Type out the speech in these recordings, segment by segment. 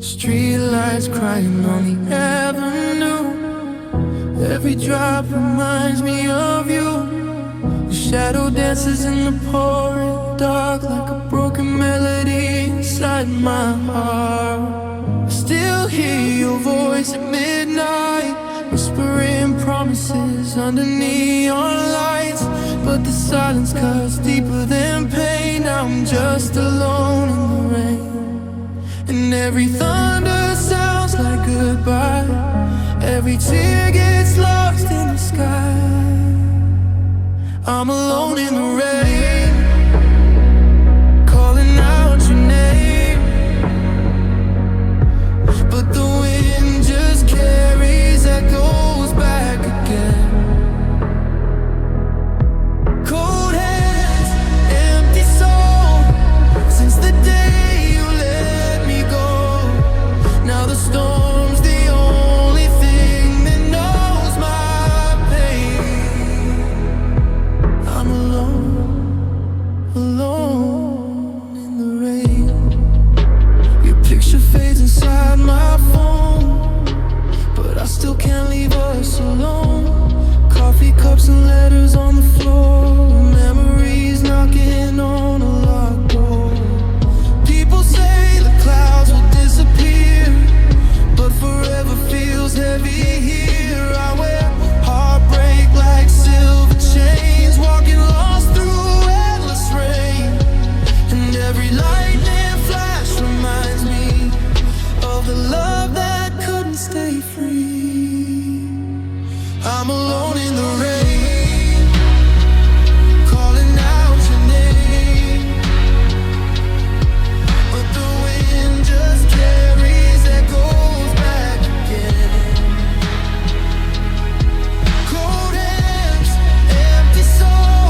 Streetlights crying on the avenue. Every drop reminds me of you. The shadow dances in the pouring dark like a broken melody inside my heart. I still hear your voice at midnight, whispering promises under neon lights. But the silence cuts deeper than pain. Now I'm just alone in the rain, and every thunder sounds like goodbye. Every tear gets lost in the sky. I'm alone in the rain, calling out your name, but the wind just carries echoes back again. Cold hands, empty soul, since the day you let me go. Now the storm's the only thing that knows my pain. I'm alone, alone in the rain. Your picture fades inside my phone, but I still can't leave us alone. Coffee cups and letters on the floor, memories knocking on a locked door. People say the clouds will disappear, but forever feels heavy here. I wear heartbreak like silver chains, walking lost through endless rain. And every lightning flash reminds me of the love that couldn't stay free. I'm alone in the rain, calling out your name, but the wind just carries echoes back again. Cold hands, empty soul,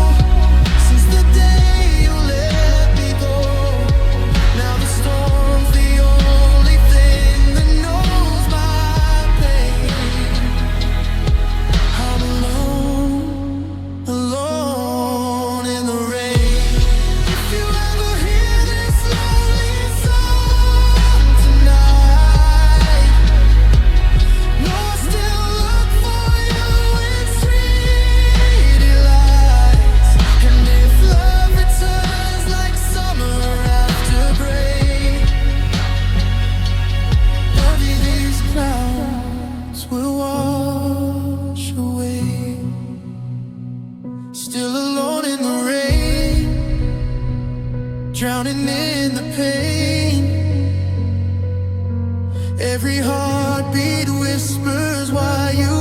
since the day you let me go. Now the storm's the only thing that knows my pain. I'm alone, alone in the rain. If you ever hear this lonely song tonight, know I still look for you in city lights. And if love returns like summer after break, maybe these clouds will wash away. Still alone in the rain, drowning in the pain. Every heartbeat whispers why you